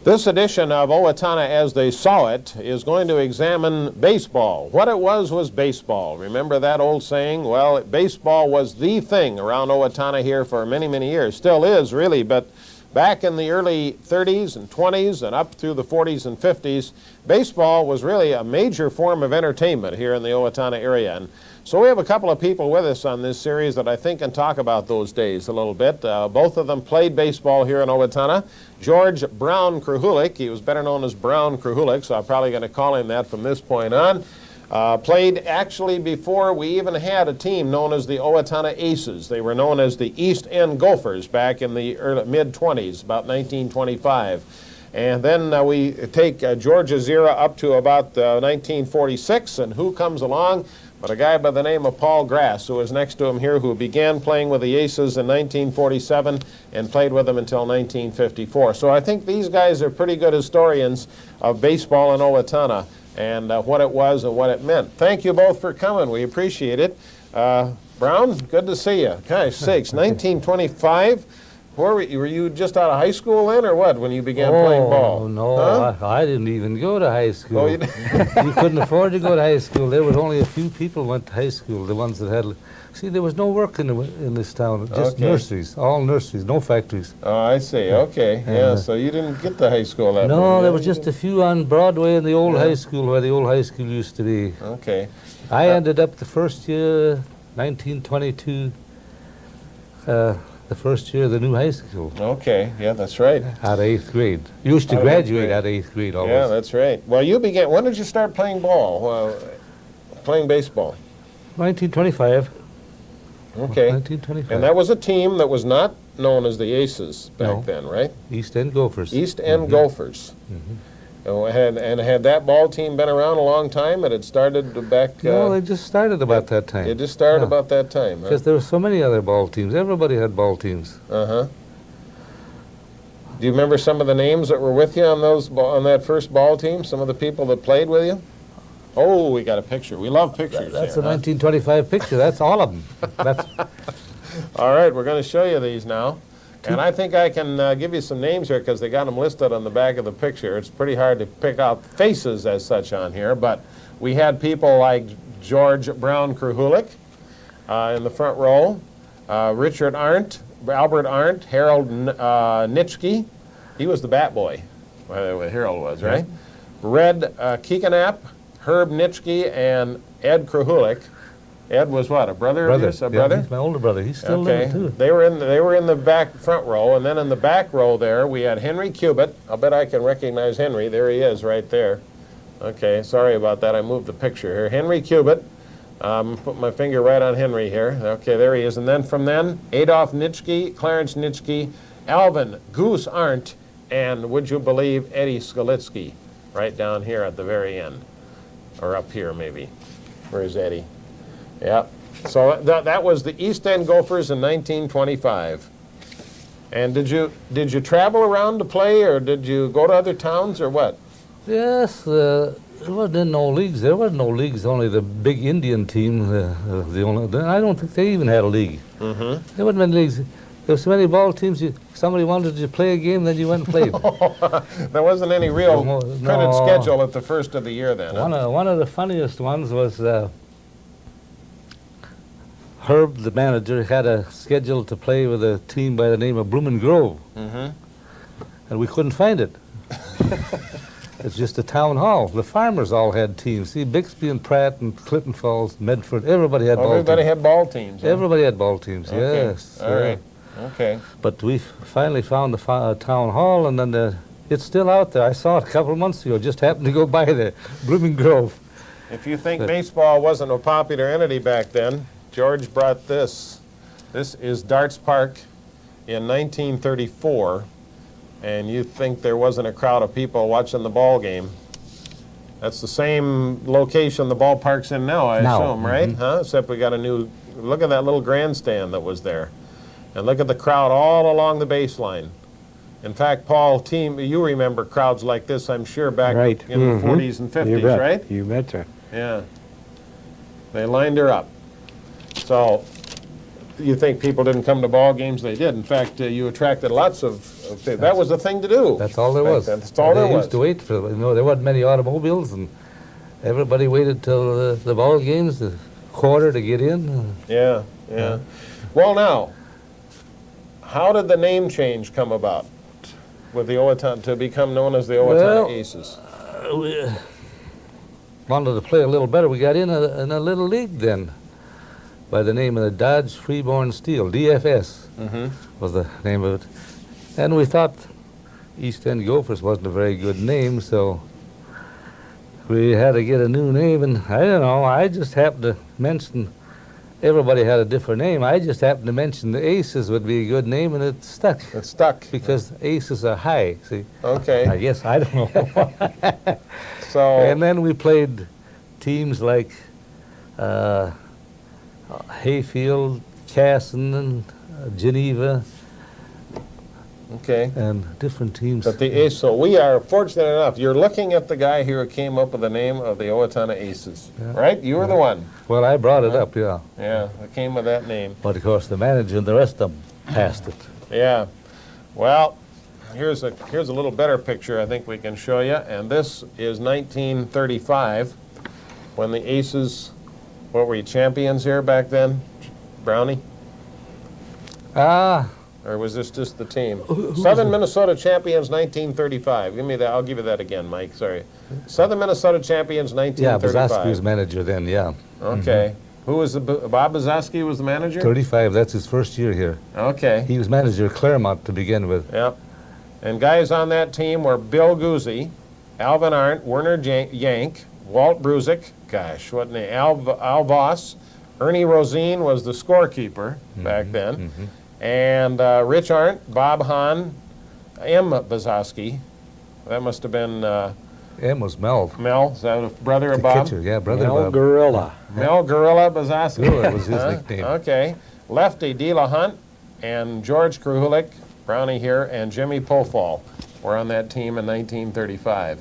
This edition of Owatonna as They Saw It is going to examine baseball. What it was baseball. Remember that old saying? Well, baseball was the thing around Owatonna here for many, many years. Still is, really, but back in the early 30s and 20s and up through the 40s and 50s, baseball was really a major form of entertainment here in the Owatonna area. And so we have a couple of people with us on this series that I think can talk about those days a little bit. Both of them played baseball here in Owatonna. George Brown Krahuler, he was better known as Brown Krahuler, so I'm probably going to call him that from this point on. Played actually before we even had a team known as the Owatonna Aces. They were known as the East End Gophers back in the mid-20s, about 1925. And then we take George's era up to about 1946, and who comes along but a guy by the name of Paul Grass, who is next to him here, who began playing with the Aces in 1947 and played with them until 1954. So I think these guys are pretty good historians of baseball in Owatonna and what it was and what it meant. Thank you both for coming. We appreciate it. Brown, good to see you. Gosh sakes, 1925. Were you just out of high school then, or what, when you began playing ball? Oh, no, huh? I didn't even go to high school. Oh, you couldn't afford to go to high school. There was only a few people went to high school, the ones that had... See, there was no work in this town, just nurseries, all nurseries, no factories. Oh, I see, okay. Yeah, so you didn't get to high school that way. No, there was just a few on Broadway in the old high school, where the old high school used to be. Okay. I ended up the first year, 1922, the first year of the new high school. Okay, yeah, that's right. At 8th grade. Used to graduate at 8th grade always. Yeah, that's right. Well, you began, when did you start playing ball, playing baseball? 1925. Okay. 1925. And that was a team that was not known as the Aces back then, right? East End Gophers. East End Gophers. And had that ball team been around a long time? It had started back... No, they just started about that time. It just started about that time, huh? Because there were so many other ball teams. Everybody had ball teams. Uh-huh. Do you remember some of the names that were with you on on that first ball team? Some of the people that played with you? Oh, we got a picture. We love pictures. That's a 1925 picture. That's all of them. All right, we're going to show you these now. And I think I can give you some names here because they got them listed on the back of the picture. It's pretty hard to pick out faces as such on here, but we had people like George Brown Krahuler in the front row, Richard Arndt, Albert Arndt, Harold Nitschke. He was the bat boy, what Harold was, right? Red Keekanap, Herb Nitschke, and Ed Krahuler. Ed was what, a brother of yours? A brother? He's my older brother. He's still living too. They were in the back front row, and then in the back row there we had Henry Cubitt. I'll bet I can recognize Henry. There he is right there. Okay, sorry about that. I moved the picture here. Henry Cubitt. Put my finger right on Henry here. Okay, there he is. And then from then, Adolph Nitschke, Clarence Nitschke, Alvin Goose Arndt, and would you believe Eddie Skolitsky right down here at the very end. Or up here maybe. Where's Eddie? Yeah, so that was the East End Gophers in 1925. And did you travel around to play, or did you go to other towns, or what? Yes, there wasn't no leagues. There wasn't no leagues. Only the big Indian team. I don't think they even had a league. There wasn't many leagues. There were so many ball teams. Somebody wanted you to play a game, then you went and played. There wasn't any real printed schedule at the first of the year then. One of the funniest ones was. Herb, the manager, had a schedule to play with a team by the name of Blooming Grove. And we couldn't find it. It's just a town hall. The farmers all had teams. See, Bixby and Pratt and Clinton Falls, Medford, everybody had ball teams. Everybody had ball teams. Huh? Everybody had ball teams, okay. Yes. All right, okay. But we finally found the town hall, and then it's still out there. I saw it a couple of months ago, just happened to go by there, Blooming Grove. If you think baseball wasn't a popular entity back then, George brought this. This is Darts Park in 1934, and you think there wasn't a crowd of people watching the ball game. That's the same location the ballpark's in now, I assume, right? Huh? Except we got a new, look at that little grandstand that was there. And look at the crowd all along the baseline. In fact, Paul, you remember crowds like this, I'm sure, back in the 40s and 50s, right? You betcha. Yeah. They lined her up. So You think people didn't come to ball games? They did. In fact, you attracted lots of that was the thing to do. That's all there back was. then. That's all there They was. used to wait for, there wasn't many automobiles, and everybody waited till the ball games, the quarter to get in. Yeah, yeah. Well, now, how did the name change come about with the Owatonna to become known as the Owatonna Aces? We wanted to play a little better. We got in a little league then by the name of the Dodge Freeborn Steel, DFS was the name of it. And we thought East End Gophers wasn't a very good name, so we had to get a new name. And I don't know, I just happened to mention, everybody had a different name. I just happened to mention the Aces would be a good name, and it stuck. It stuck. Because aces are high, see. Okay. I guess, I don't know. So. And then we played teams like Hayfield, Casson, and Geneva, Okay. and different teams. But the Ace, so we are fortunate enough. You're looking at the guy here who came up with the name of the Owatonna Aces, right? You were the one. Well, I brought it up, yeah. Yeah, it came with that name. But of course, the manager and the rest of them passed it. Yeah. Well, here's a little better picture I think we can show you. And this is 1935 when the Aces, what were you, champions here back then, Brownie? Ah, Or was this just the team? Southern Minnesota champions 1935. Give me that. I'll give you that again, Mike. Sorry. Southern Minnesota champions yeah, 1935. Bozaski was manager then, yeah. Okay. Who was Bob Bozaski was the manager? 35, that's his first year here. Okay. He was manager of Claremont to begin with. Yep. And guys on that team were Bill Guzzi, Alvin Arndt, Werner Yank, Walt Brusick, gosh, what name? Al Voss, Ernie Rosine was the scorekeeper back then, and Rich Arndt, Bob Hahn, M. Bozaski. That must have been M was Mel. Mel, is that a brother of The Bob? catcher, yeah, brother Mel Bob. Gorilla. Mel Gorilla Bozaski. Gorilla was his nickname. Okay. Lefty Dela Hunt and George Krahuler, Brownie here, and Jimmy Pofall were on that team in 1935.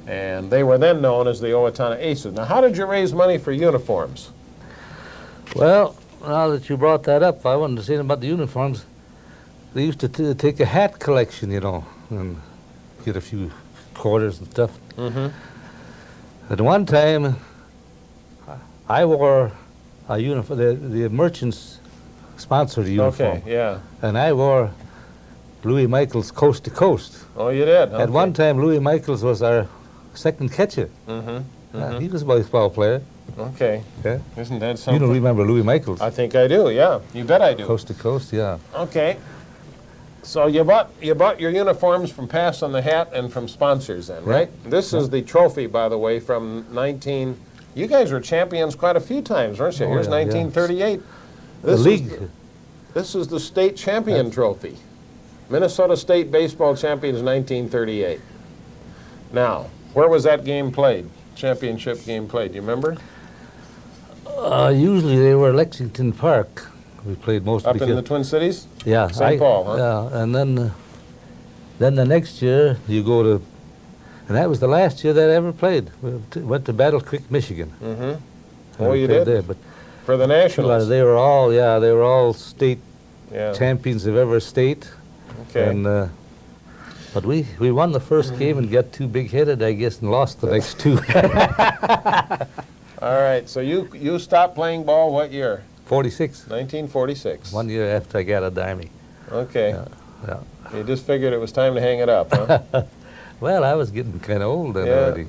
And they were then known as the Owatonna Aces. Now, how did you raise money for uniforms? Well, now that you brought that up, I wanted to say about the uniforms. They used to take a hat collection, and get a few quarters and stuff. At one time, I wore a uniform, the merchants sponsored a uniform. Okay, yeah. And I wore Louis Michaels Coast to Coast. Oh, you did? At one time, Louis Michaels was our second catcher. He was a baseball player. Okay. Yeah. Isn't that You something? don't remember Louis Michaels? I think I do, yeah. You bet I do. Coast to Coast, yeah. Okay. So you bought your uniforms from Pass on the Hat and from sponsors then, right? This is the trophy, by the way, from you guys were champions quite a few times, weren't you? Oh, Here's yeah, 1938. The league. This is the state champion trophy. Minnesota State baseball champions 1938. Now, where was that game played? Championship game played, do you remember? Usually they were Lexington Park. We played most Up of the in the Twin Cities? yeah, St. Paul, huh? Yeah, and then the next year you go to, and that was the last year that I ever played. We went to Battle Creek, Michigan. Oh, you played did? there, but For the Nationals? they were all state Yeah. champions of every state. Okay. And but we won the first game and got too big-headed, I guess, and lost the next two. All right, so you stopped playing ball what year? 46. 1946. 1 year after I got a dimey. Okay. Yeah. You just figured it was time to hang it up, huh? Well, I was getting kind of old then Yeah. already.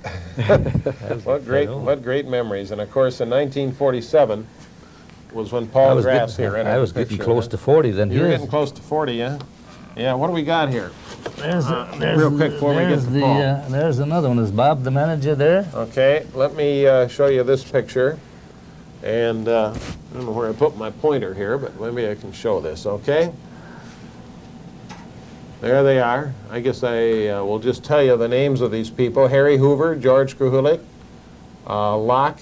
What great memories. And of course, in 1947 was when Paul Grass here entered I was the getting picture, close huh? to 40 then. You were Here's- getting close to 40, yeah? Yeah, what do we got here? There's real quick before we get to Paul. there's another one. Is Bob the manager there? Okay, let me show you this picture. And I don't know where I put my pointer here, but maybe I can show this, okay? There they are. I guess I will just tell you the names of these people. Harry Hoover, George Krahuler, Locke,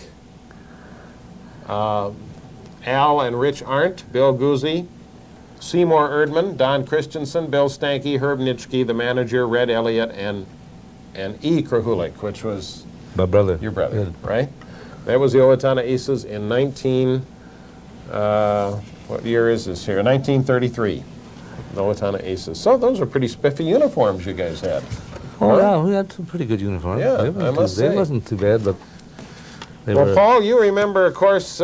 Al and Rich Arndt, Bill Guzzi, Seymour Erdman, Don Christensen, Bill Stanky, Herb Nitschke, the manager, Red Elliott, and E. Krahuler, which was My brother. your brother, Yeah. right? That was the Owatonna Aces in What year is this here? 1933. The Owatonna Aces. So those are pretty spiffy uniforms you guys had. Oh, Huh? yeah, we had some pretty good uniforms. Yeah, They I must say. They wasn't too bad, but they Well, were... Paul, you remember, of course,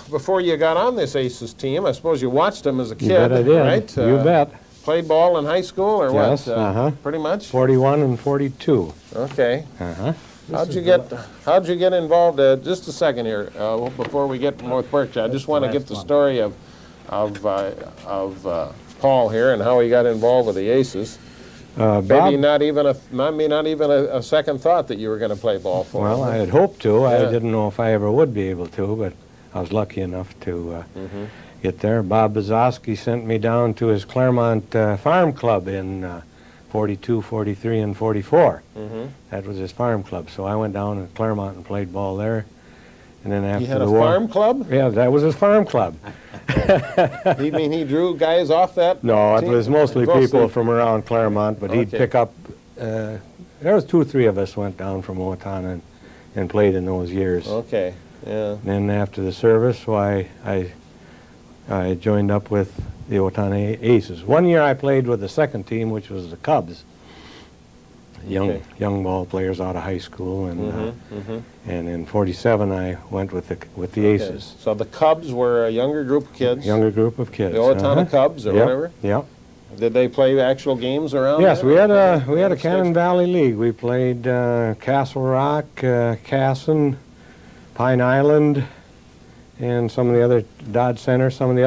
before you got on this Aces team, I suppose you watched them as a kid, bet I did. right? You bet. Played ball in high school, or Yes, what? Pretty much. 41 and 42. Okay. Uh-huh. How'd you get involved? Just a second here, before we get more Berkshire. I just want to get the story of Paul here and how he got involved with the Aces. Maybe Bob, not even a second thought that you were going to play ball for well, him. I had hoped to. I Yeah. didn't know if I ever would be able to, but I was lucky enough to get there. Bob Bazowski sent me down to his Claremont Farm Club in 42, 43, and 44. That was his farm club. So I went down to Claremont and played ball there. And then after He had the a war, farm club? Yeah, that was his farm club. You mean he drew guys off that No, it team? was mostly people from around Claremont, but he'd Okay. pick up, there was 2 or 3 of us went down from Owatonna and played in those years. Okay, yeah. And then after the service, why, I joined up with the Owatonna Aces. One year I played with the second team, which was the Cubs. Okay. Young ball players out of high school, and in '47 I went with the Aces. So the Cubs were a younger group of kids? Younger group of kids. The Owatonna Cubs or Yep, whatever? Yep. Did they play actual games around Yes, there? we had a United Cannon States? Valley League. We played Castle Rock, Casson, Pine Island, and some of the other Dodge Center, some of the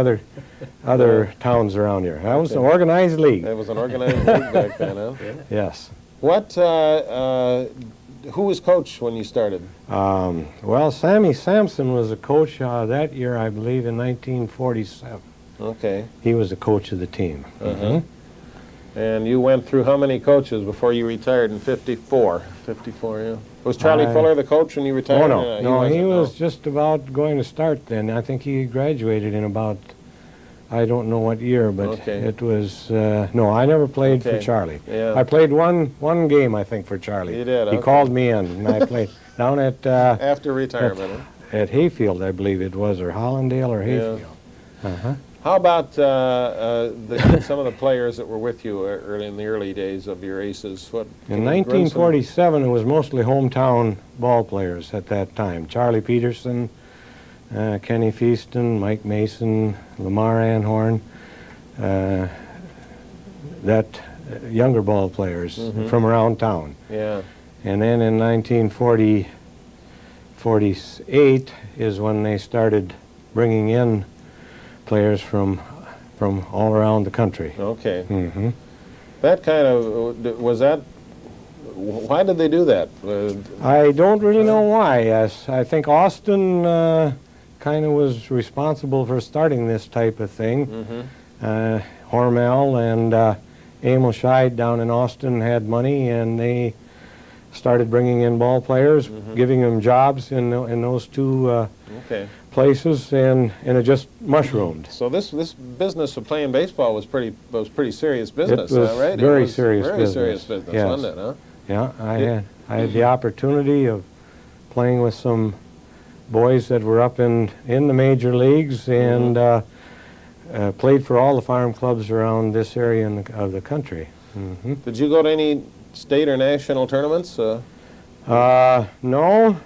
other towns around here. That was an organized league. It was an organized league back then, huh? Yes. What, who was coach when you started? Well, Sammy Sampson was the coach that year, I believe, in 1947. Okay. He was the coach of the team. And you went through how many coaches before you retired in 54? 54, yeah. Was Charlie Fuller the coach when you retired? Oh, no. No, he wasn't, was just about going to start then. I think he graduated in about, I don't know what year, but Okay. it was, no, I never played for Okay. Charlie. Yeah. I played one game, I think, for Charlie. You did, He okay. called me in, and I played down at After retirement, huh? at Hayfield, I believe it was, or Hollandale or Hayfield. How about some of the players that were with you early in the early days of your Aces? What In can you bring some- 1947, it was mostly hometown ball players at that time. Charlie Peterson, Kenny Feaston, Mike Mason, Lamar Anhorn, younger ball players from around town. Yeah. And then in 1948 is when they started bringing in players from all around the country. Okay. Mm-hmm. That kind of was that. Why did they do that? I don't really know why. Yes, I think Austin kind of was responsible for starting this type of thing. Hormel and Emil Scheid down in Austin had money, and they started bringing in ball players, giving them jobs in those two Okay. places, and it just mushroomed. So this business of playing baseball was pretty serious business, It was right? very It was serious very business. serious business, Yes. wasn't it? Huh? Yeah, I had the opportunity of playing with some boys that were up in the major leagues, and played for all the farm clubs around this area of the country. Did you go to any state or national tournaments? No.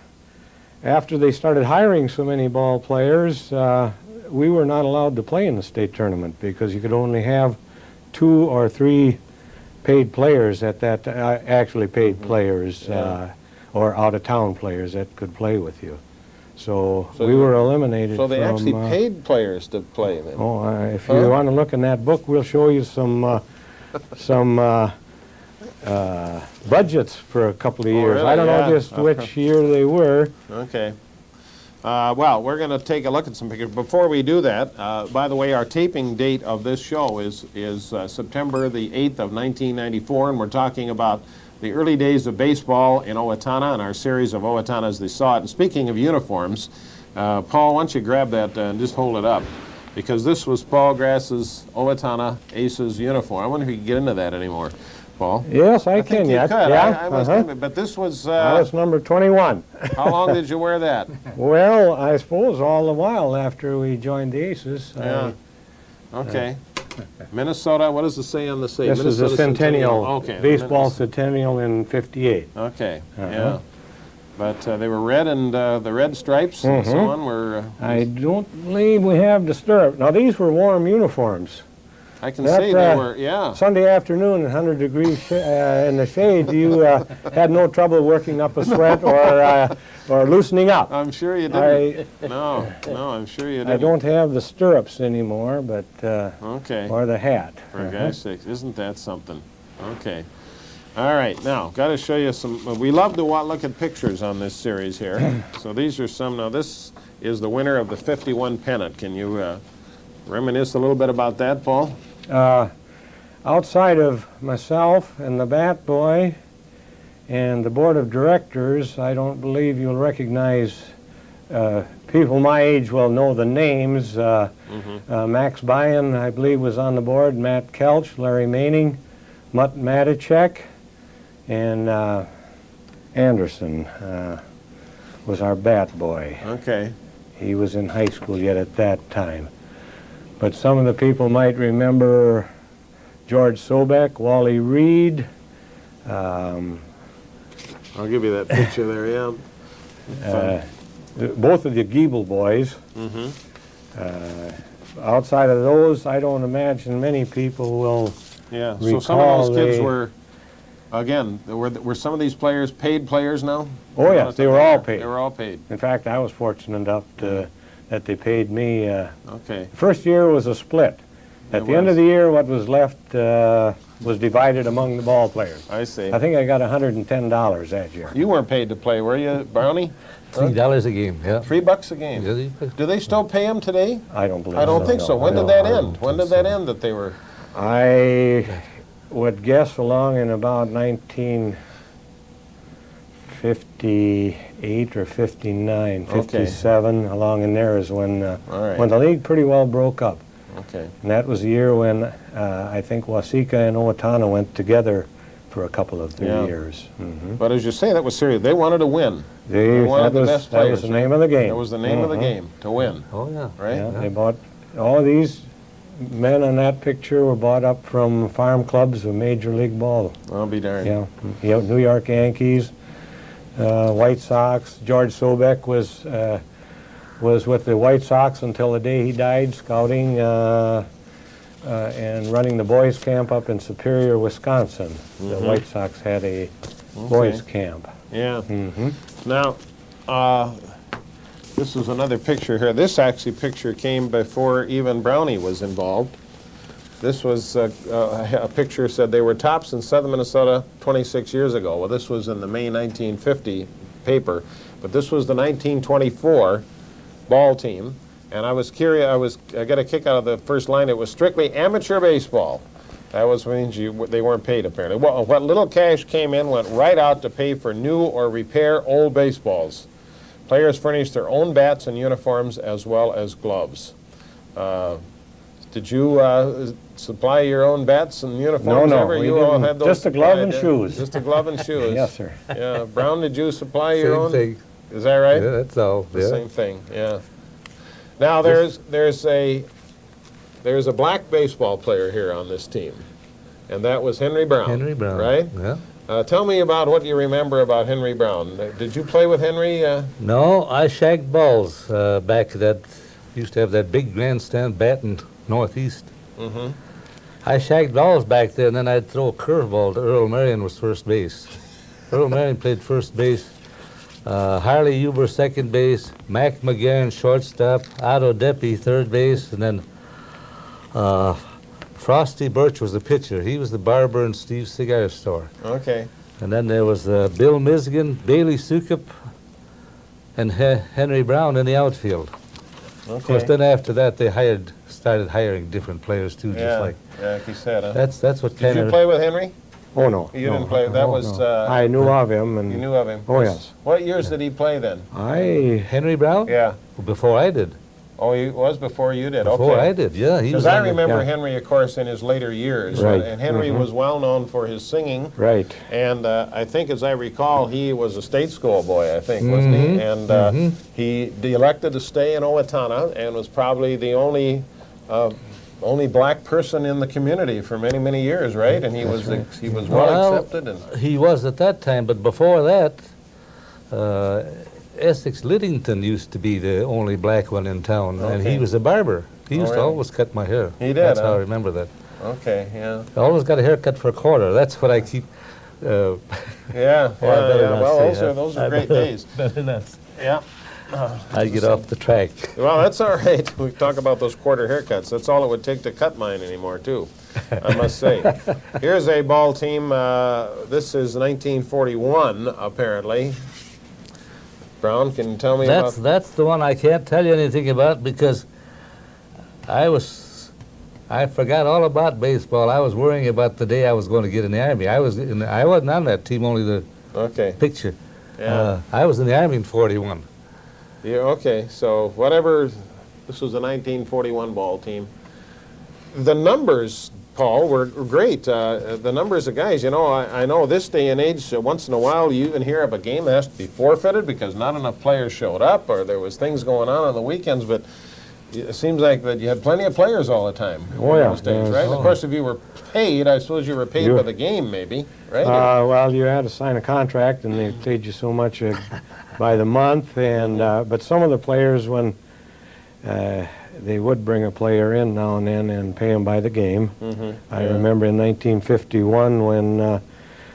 After they started hiring so many ball players, we were not allowed to play in the state tournament because you could only have 2 or 3 paid players at that, actually paid players, or out-of-town players that could play with you. So we were eliminated. So they from, actually paid players to play then? Oh, if you want to look in that book, we'll show you some budgets for a couple of years. really? I don't know Yeah. just which year they were. Okay. Well, we're going to take a look at some pictures. Before we do that, by the way, our taping date of this show is September the 8th of 1994, and we're talking about the early days of baseball in Owatonna and our series of Owatonna as they saw it. And speaking of uniforms, Paul, why don't you grab that and just hold it up? Because this was Paul Grass's Owatonna Aces uniform. I wonder if you can get into that anymore, Paul. Yes, I think can. you Yeah, could. yeah. I must admit, but this was, That was number 21. how long did you wear that? Well, I suppose all the while after we joined the Aces, Yeah. Okay. Minnesota, what does it say on the state? This is a Minnesota centennial, Okay. baseball centennial in '58. Okay, Uh-huh. yeah. But they were red, and the red stripes and so on were... I don't believe we have the stirrup. Now, these were warm uniforms. I can That, see they were, yeah. Sunday afternoon, 100 degrees in the shade, you had no trouble working up a sweat or loosening up. I'm sure you didn't. No, I'm sure you didn't. I don't have the stirrups anymore, but Okay. or the hat. For God's sakes, isn't that something? Okay. All right, now, got to show you some, we love to look at pictures on this series here. So these are some, now this is the winner of the 51 pennant. Can you reminisce a little bit about that, Paul? Outside of myself and the Bat Boy and the board of directors, I don't believe you'll recognize people my age will know the names. Max Byan, I believe, was on the board. Matt Kelch, Larry Manning, Mutt Matichek, and Anderson was our Bat Boy. Okay. He was in high school yet at that time. But some of the people might remember George Sobek, Wally Reed. I'll give you that picture there, yeah. Both of the Giebel boys. Outside of those, I don't imagine many people will Yeah, so some of those kids they- were, again, were some of these players paid players now? Oh, yes, they were all paid. They were all paid. In fact, I was fortunate enough that they paid me. Okay. The first year was a split. At It the end was. of the year, what was left was divided among the ball players. I see. I think I got $110 that year. You weren't paid to play, were you, Brownie? $3 a game, yeah. $3 a game. Yeah, you play. Do they still pay them today? I don't believe I don't think so. When did that end? don't When think did that so. end that they were? I would guess along in about 1958 or 59, 57, along in there is when right. when the league pretty well broke up. Okay. And that was the year when I think Waseca and Owatonna went together for a couple of years. But as you say, that was serious. They wanted to win. They, wanted the that, was, best that was players, the name of the game. That was the name of the game, to win, Oh, yeah. right? Yeah, they bought, all of these men on that picture were bought up from farm clubs of Major League Ball. I'll be darned. Yeah, New York Yankees, White Sox. George Sobek was with the White Sox until the day he died, scouting and running the boys' camp up in Superior, Wisconsin. The White Sox had a boys' camp. Yeah. Now, this is another picture here. This actually picture came before even Brownie was involved. This was a picture said they were tops in southern Minnesota 26 years ago. Well, this was in the May 1950 paper, but this was the 1924 ball team. And I was curious, I got a kick out of the first line. It was strictly amateur baseball. That was means they weren't paid, apparently. Well, what little cash came in went right out to pay for new or repair old baseballs. Players furnished their own bats and uniforms as well as gloves. Did you supply your own bats and uniforms No, ever? we You all didn't. had those Just a glove and supplied, shoes. Just a glove and shoes. Yes, sir. Yeah. Brown, did you supply your own? Same thing. Is that right? Yeah, that's all. The Yeah. same thing, yeah. Now there's a black baseball player here on this team, and that was Henry Brown. Henry Brown. Right? Yeah. Tell me about what you remember about Henry Brown. Did you play with Henry? No, I shagged balls back that used to have that big grandstand bat in Northeast. I shagged balls back there, and then I'd throw a curveball to Earl Marion was first base. Earl Marion played first base. Harley Huber second base, Mac McGarren shortstop, Otto Deppie third base, and then Frosty Birch was the pitcher. He was the barber and Steve's cigar store. Okay. And then there was Bill Misgan, Bailey Sukup, and Henry Brown in the outfield. Of course, then after that they started hiring different players too, just like you said. Huh? that's what Did kind you of. play with Henry? Oh, no. You didn't play. That was. I knew of him. And You knew of him. Oh, yes. What years did he play then? Henry Brown? Yeah. Before I did. Oh, he was before you did. Before okay. I did, yeah. He Because was I on the- remember yeah. Henry, of course, in his later years. Right. And Henry was well known for his singing. Right. And I think, as I recall, he was a state school boy, I think, wasn't he? And he elected to stay in Owatonna and was probably the only only black person in the community for many, many years, right? And he was well accepted. And He was at that time, but before that, Essex Liddington used to be the only black one in town, and he Okay. was a barber. He used to really? always cut my hair. He did, That's how huh? I remember that. Okay, yeah. I always got a haircut for a quarter. That's what I keep. Yeah, I better not well, say those that. are great days. Better not. Yeah. I get off the track. Well, that's all right. We talk about those quarter haircuts. That's all it would take to cut mine anymore, too, I must say. Here's a ball team. This is 1941, apparently. Brown, can you tell me about... That's the one I can't tell you anything about because I forgot all about baseball. I was worrying about the day I was going to get in the Army. I wasn't on that team, only the picture. Yeah. I was in the Army in 41. Yeah, okay, so whatever, this was a 1941 ball team. The numbers, Paul, were great. The numbers of guys, you know, I know this day and age, once in a while you even hear of a game that has to be forfeited because not enough players showed up or there was things going on the weekends, but it seems like that you had plenty of players all the time in those days, right? Of course, if you were paid, I suppose you were paid by the game, maybe, right? Well, you had to sign a contract, and they paid you so much by the month. And but some of the players, when they would bring a player in now and then and pay him by the game. I remember in 1951 when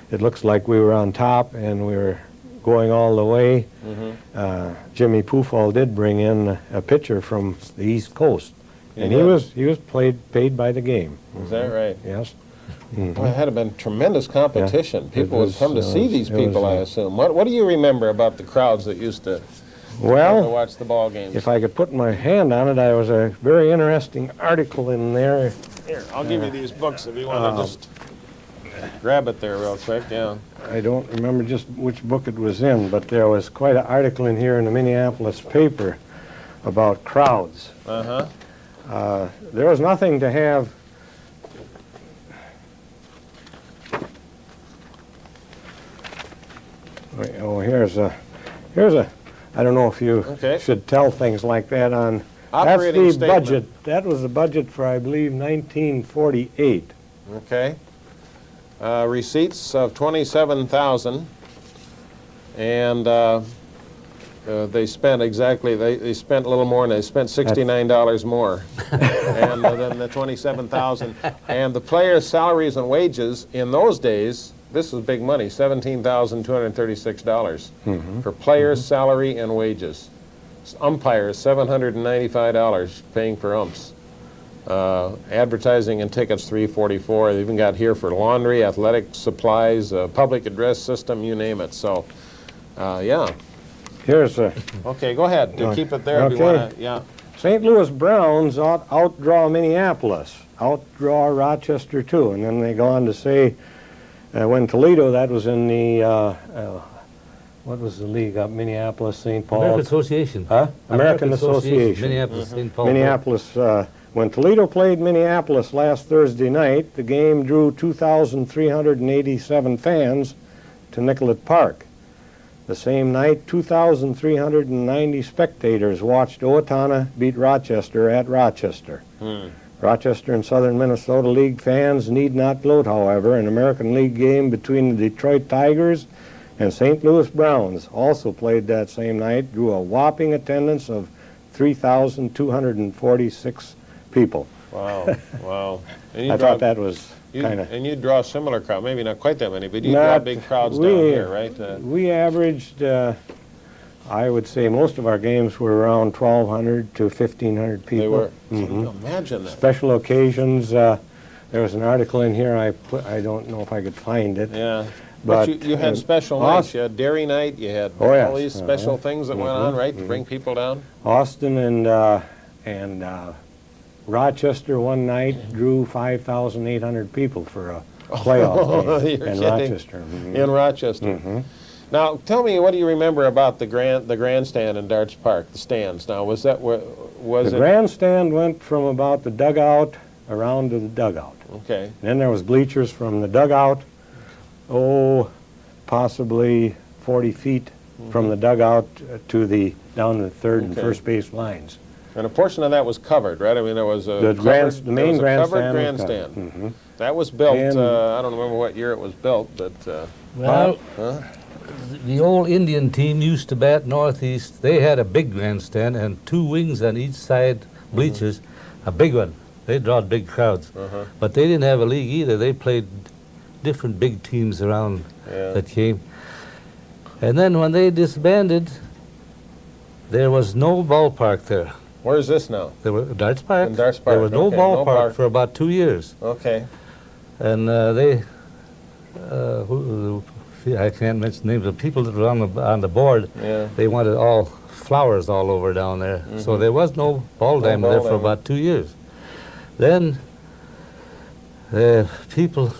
it looks like we were on top and we were going all the way. Jimmy Pufall did bring in a pitcher from the East Coast, and he was paid by the game. Is that right? Yes. Boy, it had been tremendous competition. People would come to see these people, I assume. What do you remember about the crowds that used to watch the ball games? If I could put my hand on it, there was a very interesting article in there. Here, I'll give you these books if you want to just grab it there real quick, yeah. I don't remember just which book it was in, but there was quite an article in here in the Minneapolis paper about crowds. There was nothing to have. Oh, here's a. I don't know if you should tell things like that on. Operating that's the statement. budget. That was the budget for, I believe, 1948. Okay. Receipts of $27,000, and they spent they spent a little more, and they spent $69 more, and than the $27,000. And the players' salaries and wages in those days, this was big money, $17,236 for players' salary and wages. Umpires, $795 paying for umps. Advertising and tickets, $344. They even got here for laundry, athletic supplies, public address system, you name it. So, yeah. Here's a. Okay, go ahead. Keep it there if you want to. Yeah. St. Louis Browns outdraw Minneapolis, outdraw Rochester too, and then they go on to say when Toledo, that was in the what was the league up Minneapolis, St. Paul? American Association. Huh? American Association. Minneapolis, St. Paul. Minneapolis. When Toledo played Minneapolis last Thursday night, the game drew 2,387 fans to Nicollet Park. The same night, 2,390 spectators watched Owatonna beat Rochester at Rochester. Rochester and Southern Minnesota League fans need not gloat, however. An American League game between the Detroit Tigers and St. Louis Browns, also played that same night, drew a whopping attendance of 3,246 people. Wow, wow. And I thought that was kind of... And you draw a similar crowd, maybe not quite that many, but you draw big crowds down here, right? We averaged, I would say most of our games were around 1,200 to 1,500 people. They were. Can you imagine that? Special occasions, there was an article in here, I don't know if I could find it. Yeah. But you had special nights. You had Dairy Night. You had all these special things that went on, right, to bring people down. Austin and Rochester one night drew 5,800 people for a playoff game in Rochester. In Rochester. Now, tell me, what do you remember about the grandstand in Darts Park, the stands? Now, was it? The grandstand went from about the dugout around to the dugout. Okay. And then there was bleachers from the dugout, possibly 40 feet from the dugout to the down the third and first base lines. And a portion of that was covered, right? I mean, there was a The main covered grandstand was grandstand. covered. Mhm. That was built. And- I don't remember what year it was built, but Well, huh? the old Indian team used to bat northeast. They had a big grandstand and 2 wings on each side, bleachers, a big one. They drawed big crowds. But they didn't have a league either. They played different big teams around Yeah. that came. And then when they disbanded, there was no ballpark there. Where's this now? There was Darts Park. In Darts There Park, was no okay, no ballpark park. for about 2 years. Okay. And I can't mention names of people that were on the board. Yeah. They wanted all flowers all over down there. So there was no ball diamond ball there for diamond. about 2 years. Then people,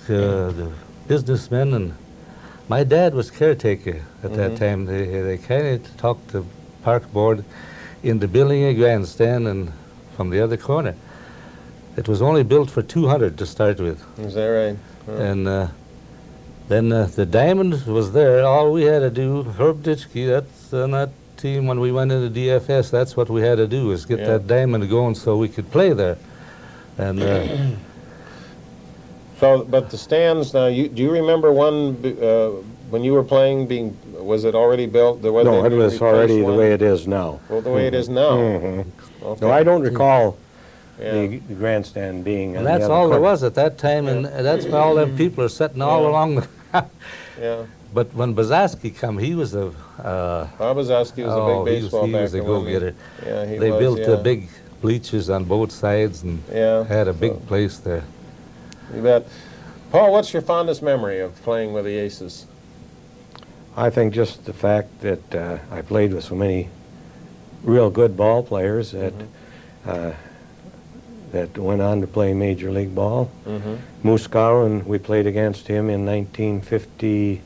the businessmen, and my dad was caretaker at that time. They kind of talked the park board into building a grandstand and from the other corner. It was only built for 200 to start with. Is that right? Huh. And then the diamond was there. All we had to do, Herb Ditchke, that's on that team when we went into DFS, that's what we had to do, is get Yeah. that diamond going so we could play there. And So, but the stands now. Do you remember one when you were playing? Was it already built? There was No, it was already the way it is now. Well, the way it is now. Mhm. Okay. No, I don't recall Yeah. the grandstand being. and that's all there was at that time, and that's why all them people are sitting all Yeah. along the Yeah. But when Bazaski come, he was a Bob Ozowski was a big baseball he was a backer, wasn't he? go-getter. Yeah, he They was, built yeah. big bleachers on both sides and Yeah. had a big place there. You bet. Paul, what's your fondest memory of playing with the Aces? I think just the fact that I played with so many real good ball players that that went on to play Major League Ball. Mm-hmm. Moose Gowan, we played against him in 1950.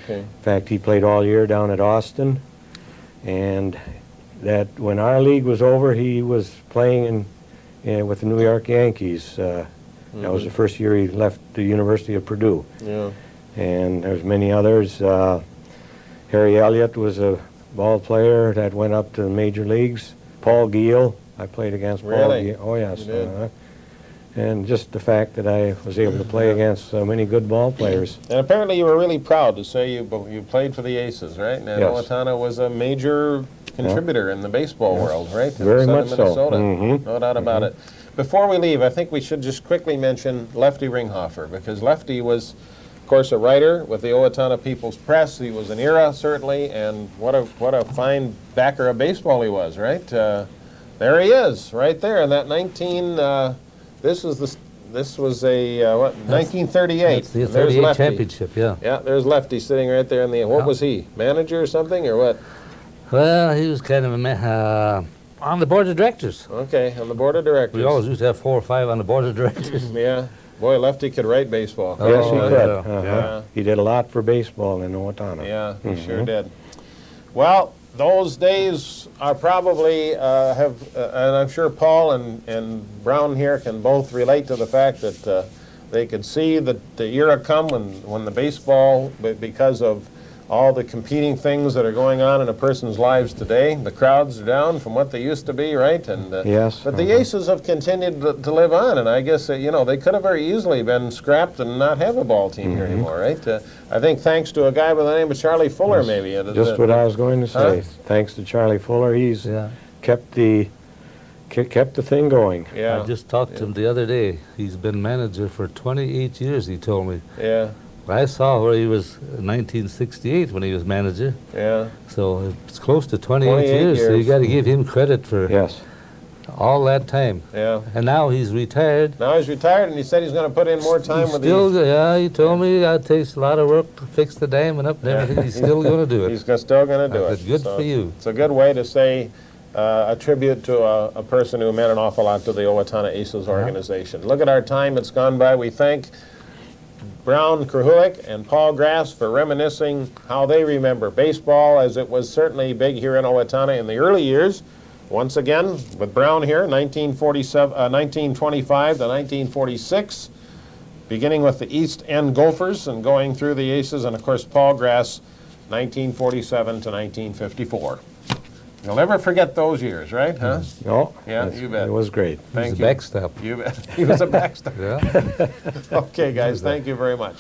Okay. In fact, he played all year down at Austin, and that when our league was over, he was playing with the New York Yankees. That was the first year he left the University of Purdue. Yeah. And there's many others. Harry Elliott was a ball player that went up to the major leagues. Paul Giel, I played against Paul Really? Giel. Oh, yes. You did? And just the fact that I was able to play against so many good ball players. And apparently you were really proud to say you played for the Aces, right? And Yes. Owatonna was a major contributor in the baseball world, right? In Very southern much so. Minnesota. Mhm. No doubt about it. Before we leave, I think we should just quickly mention Lefty Ringhofer, because Lefty was, of course, a writer with the Owatonna People's Press. He was an era, certainly, and what a fine backer of baseball he was, right? There he is, right there, in that 19. This was a 1938. That's the And there's 38 Lefty. championship, yeah. Yeah, there's Lefty sitting right there in the. What Yeah. was he? Manager or something, or what? Well, he was kind of on the board of directors. Okay, on the board of directors. We always used to have 4 or 5 on the board of directors. Yeah, boy, Lefty could write baseball. Yes, he Oh, could. yeah. Yeah. He did a lot for baseball in Owatonna. Yeah, he sure did. Well, those days are probably and I'm sure Paul and Brown here can both relate to the fact that they could see the era come when the baseball, because of all the competing things that are going on in a person's lives today, the crowds are down from what they used to be, right? And Yes, but the Aces have continued to live on, and I guess they could have very easily been scrapped and not have a ball team here anymore, right? I think thanks to a guy by the name of Charlie Fuller, maybe. Just what I was going to say. Huh? Thanks to Charlie Fuller, he's Yeah. kept the thing going. Yeah. I just talked to him the other day. He's been manager for 28 years, he told me. Yeah. I saw where he was in 1968 when he was manager, Yeah. so it's close to 28 28 years, so you years. got to give him credit for Yes. all that time. Yeah. And now he's retired. Now he's retired, and he said he's going to put in more time with Still, the. yeah, he told me it takes a lot of work to fix the diamond up and everything. He's still going to do it. He's still going to do I it. said, good So for you. It's a good way to say a tribute to a person who meant an awful lot to the Owatonna Aces organization. Look at our time; it's gone by. We thank Brown, Krahuler, and Paul Grass for reminiscing how they remember baseball, as it was certainly big here in Owatonna in the early years. Once again, with Brown here, 1925 to 1946, beginning with the East End Gophers and going through the Aces, and of course Paul Grass, 1947 to 1954. You'll never forget those years, right? Huh? No. Yeah, you bet. It was great. Thank He's you. a backstop. You bet. He was a backstop. Yeah. Okay, guys, thank you very much.